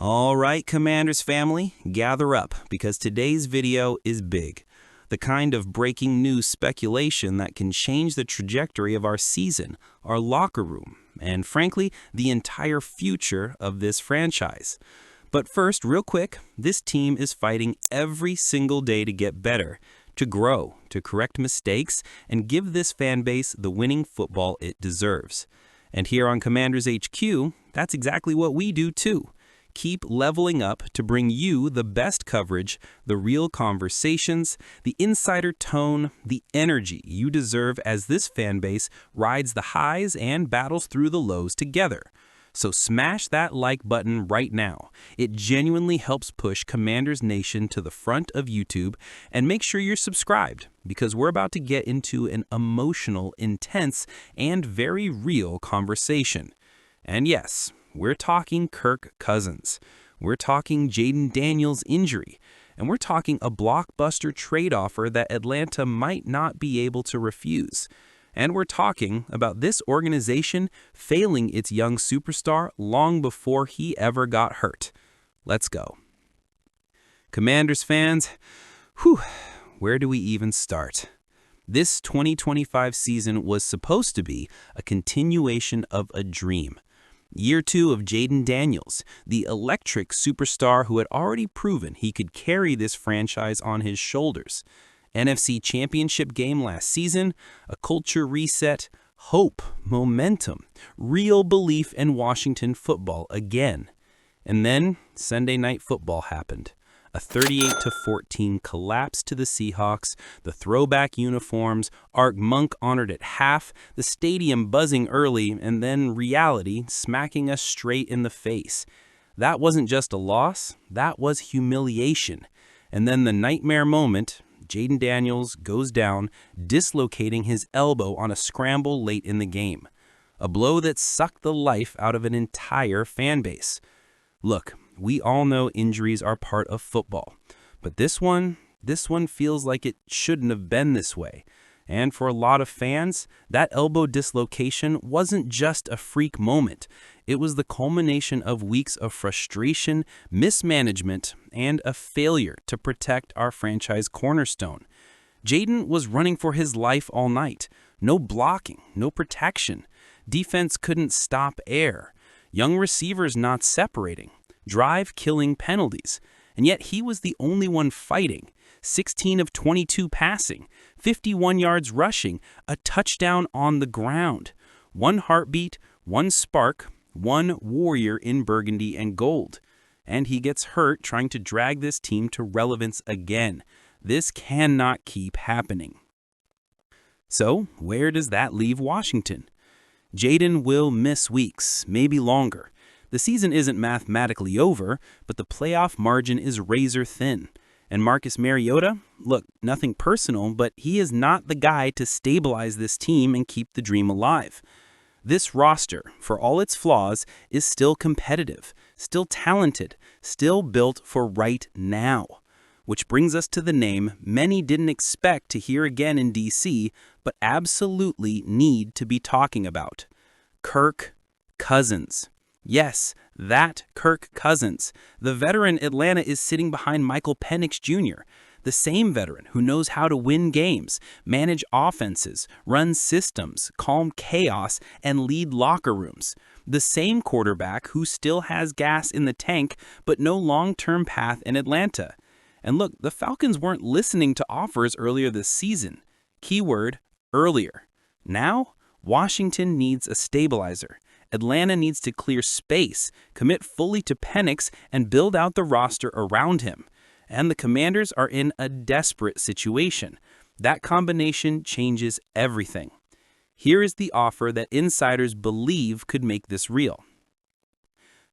All right, Commanders family, gather up because today's video is big. The kind of breaking news speculation that can change the trajectory of our season, our locker room, and frankly, the entire future of this franchise. But first, real quick, this team is fighting every single day to get better, to grow, to correct mistakes, and give this fan base the winning football it deserves. And here on Commanders HQ, that's exactly what we do too. Keep leveling up to bring you the best coverage, the real conversations, the insider tone, the energy you deserve as this fan base rides the highs and battles through the lows together. So smash that like button right now. It genuinely helps push Commanders Nation to the front of YouTube, and make sure you're subscribed because we're about to get into an emotional, intense, and very real conversation. And yes, we're talking Kirk Cousins. We're talking Jayden Daniels' injury. And we're talking a blockbuster trade offer that Atlanta might not be able to refuse. And we're talking about this organization failing its young superstar long before he ever got hurt. Let's go. Commanders fans, where do we even start? This 2025 season was supposed to be a continuation of a dream. Year 2 of Jayden Daniels, the electric superstar who had already proven he could carry this franchise on his shoulders. NFC Championship game last season, a culture reset, hope, momentum, real belief in Washington football again. And then Sunday Night Football happened. A 38-14 collapse to the Seahawks, the throwback uniforms, Art Monk honored at half, the stadium buzzing early, and then reality smacking us straight in the face. That wasn't just a loss, that was humiliation. And then the nightmare moment, Jayden Daniels goes down, dislocating his elbow on a scramble late in the game. A blow that sucked the life out of an entire fan base. Look, we all know injuries are part of football, but this one feels like it shouldn't have been this way. And for a lot of fans, that elbow dislocation wasn't just a freak moment. It was the culmination of weeks of frustration, mismanagement, and a failure to protect our franchise cornerstone. Jayden was running for his life all night. No blocking, no protection. Defense couldn't stop air. Young receivers not separating. Drive-killing penalties, and yet he was the only one fighting. 16 of 22 passing, 51 yards rushing, a touchdown on the ground. One heartbeat, one spark, one warrior in burgundy and gold. And he gets hurt trying to drag this team to relevance again. This cannot keep happening. So, where does that leave Washington? Jayden will miss weeks, maybe longer. The season isn't mathematically over, but the playoff margin is razor thin. And Marcus Mariota? Look, nothing personal, but he is not the guy to stabilize this team and keep the dream alive. This roster, for all its flaws, is still competitive, still talented, still built for right now. Which brings us to the name many didn't expect to hear again in DC, but absolutely need to be talking about. Kirk Cousins. Yes, that Kirk Cousins. The veteran Atlanta is sitting behind Michael Penix Jr., the same veteran who knows how to win games, manage offenses, run systems, calm chaos, and lead locker rooms. The same quarterback who still has gas in the tank, but no long-term path in Atlanta. And look, the Falcons weren't listening to offers earlier this season. Keyword, earlier. Now, Washington needs a stabilizer. Atlanta needs to clear space, commit fully to Penix, and build out the roster around him. And the Commanders are in a desperate situation. That combination changes everything. Here is the offer that insiders believe could make this real.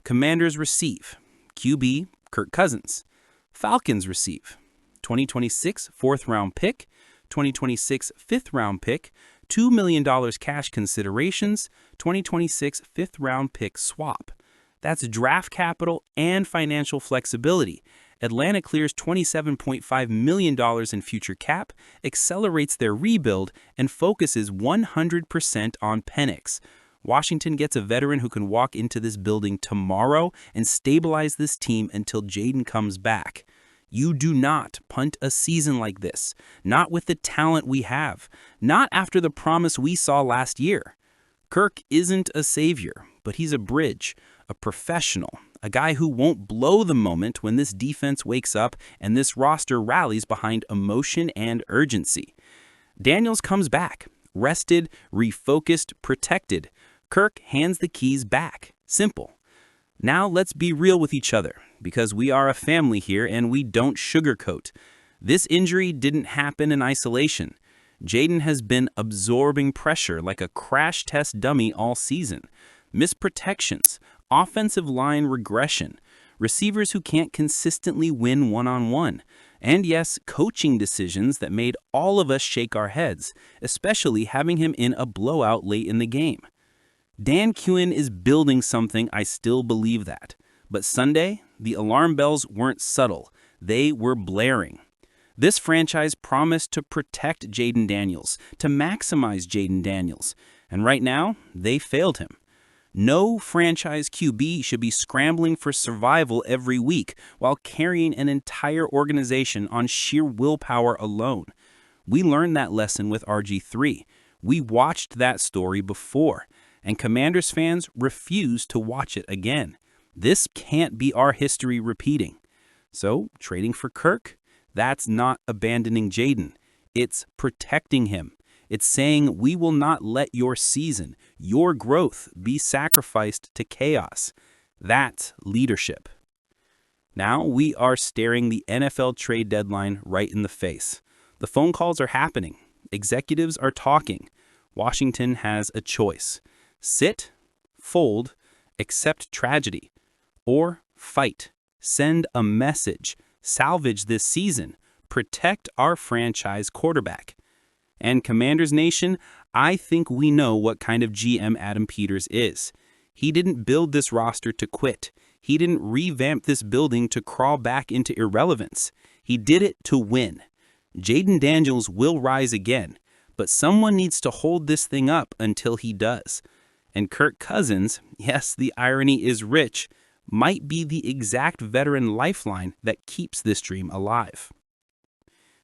Commanders receive QB Kirk Cousins. Falcons receive 2026 4th-round pick, 2026 5th-round pick, $2 million cash considerations, 2026 5th-round pick swap. That's draft capital and financial flexibility. Atlanta clears $27.5 million in future cap, accelerates their rebuild, and focuses 100% on Penix. Washington gets a veteran who can walk into this building tomorrow and stabilize this team until Jayden comes back. You do not punt a season like this, not with the talent we have, not after the promise we saw last year. Kirk isn't a savior, but he's a bridge, a professional, a guy who won't blow the moment when this defense wakes up and this roster rallies behind emotion and urgency. Daniels comes back, rested, refocused, protected. Kirk hands the keys back. Simple. Now let's be real with each other, because we are a family here and we don't sugarcoat. This injury didn't happen in isolation. Jayden has been absorbing pressure like a crash test dummy all season. Misprotections, offensive line regression, receivers who can't consistently win one-on-one, and yes, coaching decisions that made all of us shake our heads, especially having him in a blowout late in the game. Dan Quinn is building something, I still believe that. But Sunday, the alarm bells weren't subtle. They were blaring. This franchise promised to protect Jayden Daniels, to maximize Jayden Daniels. And right now, they failed him. No franchise QB should be scrambling for survival every week while carrying an entire organization on sheer willpower alone. We learned that lesson with RG3. We watched that story before. And Commanders fans refuse to watch it again. This can't be our history repeating. So, trading for Kirk? That's not abandoning Jayden. It's protecting him. It's saying we will not let your season, your growth, be sacrificed to chaos. That's leadership. Now we are staring the NFL trade deadline right in the face. The phone calls are happening. Executives are talking. Washington has a choice. Sit, fold, accept tragedy, or fight, send a message, salvage this season, protect our franchise quarterback. And Commanders Nation, I think we know what kind of GM Adam Peters is. He didn't build this roster to quit. He didn't revamp this building to crawl back into irrelevance. He did it to win. Jayden Daniels will rise again, but someone needs to hold this thing up until he does. And Kirk Cousins, yes, the irony is rich, might be the exact veteran lifeline that keeps this dream alive.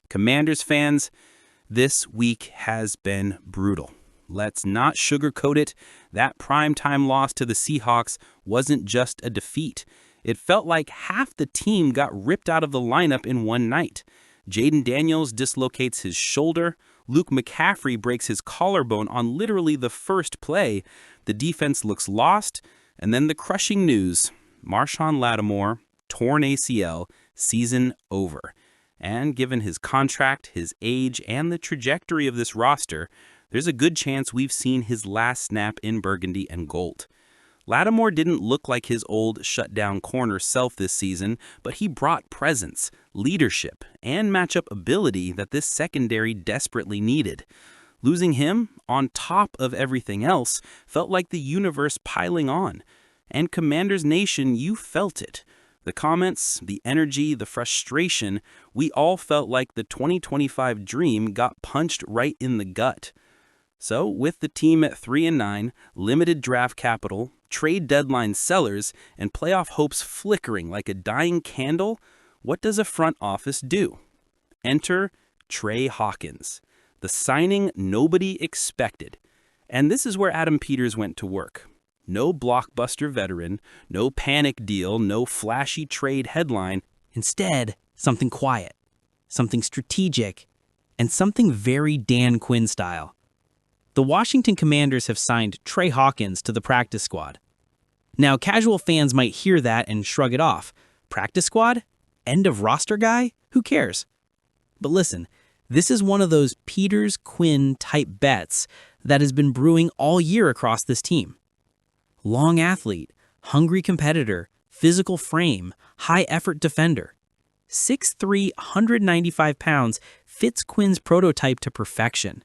Commanders fans, this week has been brutal. Let's not sugarcoat it. That primetime loss to the Seahawks wasn't just a defeat. It felt like half the team got ripped out of the lineup in one night. Jayden Daniels dislocates his shoulder. Luke McCaffrey breaks his collarbone on literally the first play. The defense looks lost. And then the crushing news, Marshawn Lattimore, torn ACL, season over. And given his contract, his age, and the trajectory of this roster, there's a good chance we've seen his last snap in burgundy and gold. Lattimore didn't look like his old shutdown corner self this season, but he brought presence, leadership, and matchup ability that this secondary desperately needed. Losing him, on top of everything else, felt like the universe piling on. And Commanders Nation, you felt it. The comments, the energy, the frustration, we all felt like the 2025 dream got punched right in the gut. So, with the team at 3-9, limited draft capital, trade deadline sellers, and playoff hopes flickering like a dying candle, what does a front office do? Enter Trey Hawkins, the signing nobody expected. And this is where Adam Peters went to work. No blockbuster veteran, no panic deal, no flashy trade headline. Instead, something quiet, something strategic, and something very Dan Quinn style. The Washington Commanders have signed Trey Hawkins to the practice squad. Now, casual fans might hear that and shrug it off. Practice squad? End of roster guy? Who cares? But listen, this is one of those Peters-Quinn type bets that has been brewing all year across this team. Long athlete, hungry competitor, physical frame, high-effort defender. 6'3", 195 pounds fits Quinn's prototype to perfection.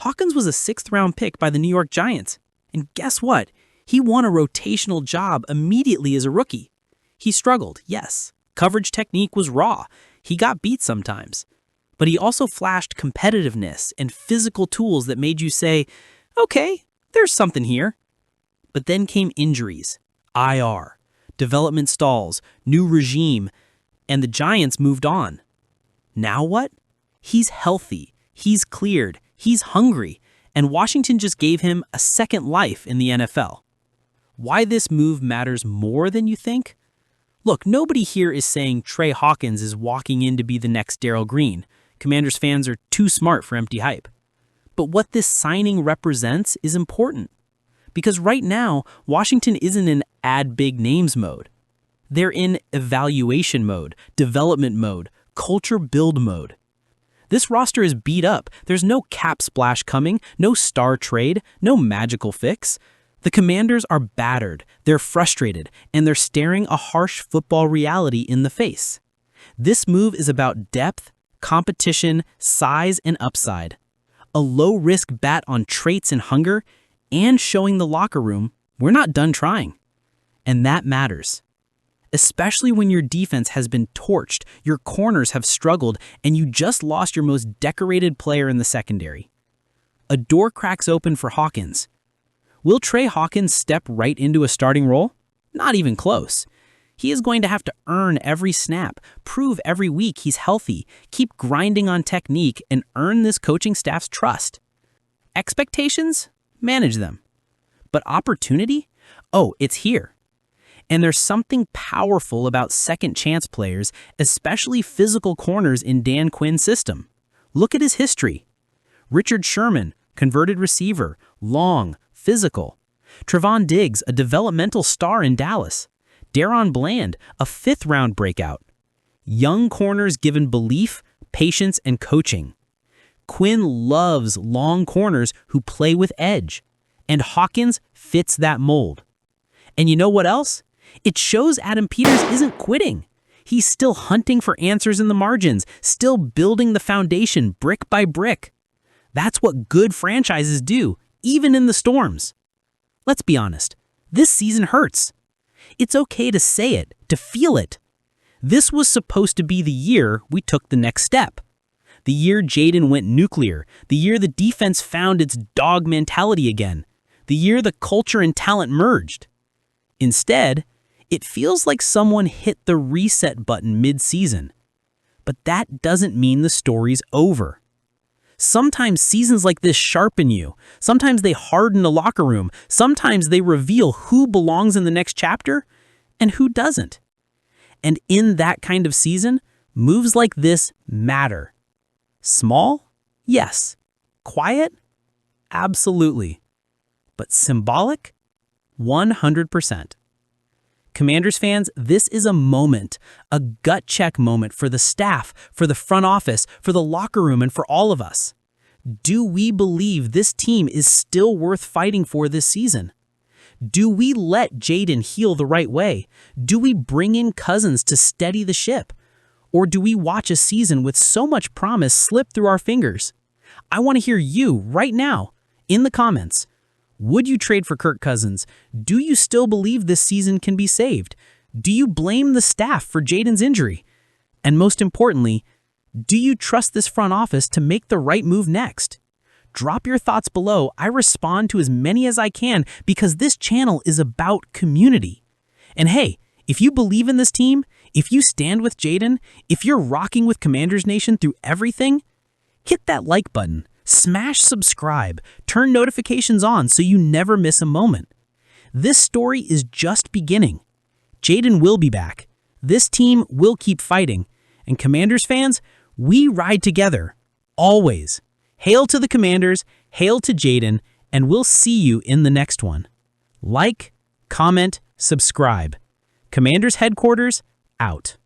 Hawkins was a 6th-round pick by the New York Giants. And guess what? He won a rotational job immediately as a rookie. He struggled, yes. Coverage technique was raw. He got beat sometimes. But he also flashed competitiveness and physical tools that made you say, okay, there's something here. But then came injuries, IR, development stalls, new regime, and the Giants moved on. Now what? He's healthy, he's cleared, he's hungry, and Washington just gave him a second life in the NFL. Why this move matters more than you think? Look, nobody here is saying Trey Hawkins is walking in to be the next Darryl Green. Commanders fans are too smart for empty hype. But what this signing represents is important. Because right now, Washington isn't in add big names mode. They're in evaluation mode, development mode, culture build mode. This roster is beat up. There's no cap splash coming, no star trade, no magical fix. The Commanders are battered, they're frustrated, and they're staring a harsh football reality in the face. This move is about depth, competition, size, and upside. A low-risk bet on traits and hunger, and showing the locker room we're not done trying. And that matters. Especially when your defense has been torched, your corners have struggled, and you just lost your most decorated player in the secondary. A door cracks open for Hawkins. Will Trey Hawkins step right into a starting role? Not even close. He is going to have to earn every snap, prove every week he's healthy, keep grinding on technique, and earn this coaching staff's trust. Expectations? Manage them. But opportunity? Oh, it's here. And there's something powerful about second-chance players, especially physical corners in Dan Quinn's system. Look at his history. Richard Sherman, converted receiver, long, physical. Trevon Diggs, a developmental star in Dallas. Daron Bland, a fifth-round breakout. Young corners given belief, patience, and coaching. Quinn loves long corners who play with edge. And Hawkins fits that mold. And you know what else? It shows Adam Peters isn't quitting. He's still hunting for answers in the margins, still building the foundation brick by brick. That's what good franchises do, even in the storms. Let's be honest, this season hurts. It's okay to say it, to feel it. This was supposed to be the year we took the next step. The year Jaden went nuclear, the year the defense found its dog mentality again, the year the culture and talent merged. Instead, it feels like someone hit the reset button mid-season. But that doesn't mean the story's over. Sometimes seasons like this sharpen you. Sometimes they harden a locker room. Sometimes they reveal who belongs in the next chapter and who doesn't. And in that kind of season, moves like this matter. Small? Yes. Quiet? Absolutely. But symbolic? 100%. Commanders fans, this is a moment, a gut check moment for the staff, for the front office, for the locker room, and for all of us. Do we believe this team is still worth fighting for this season? Do we let Jaden heal the right way? Do we bring in Cousins to steady the ship? Or do we watch a season with so much promise slip through our fingers? I want to hear you right now in the comments. Would you trade for Kirk Cousins? Do you still believe this season can be saved? Do you blame the staff for Jaden's injury? And most importantly, do you trust this front office to make the right move next? Drop your thoughts below. I respond to as many as I can because this channel is about community. And hey, if you believe in this team, if you stand with Jaden, if you're rocking with Commanders Nation through everything, hit that like button. Smash subscribe, turn notifications on so you never miss a moment. This story is just beginning. Jaden will be back. This team will keep fighting. And Commanders fans, we ride together, always. Hail to the Commanders, hail to Jaden, and we'll see you in the next one. Like, comment, subscribe. Commanders Headquarters, out.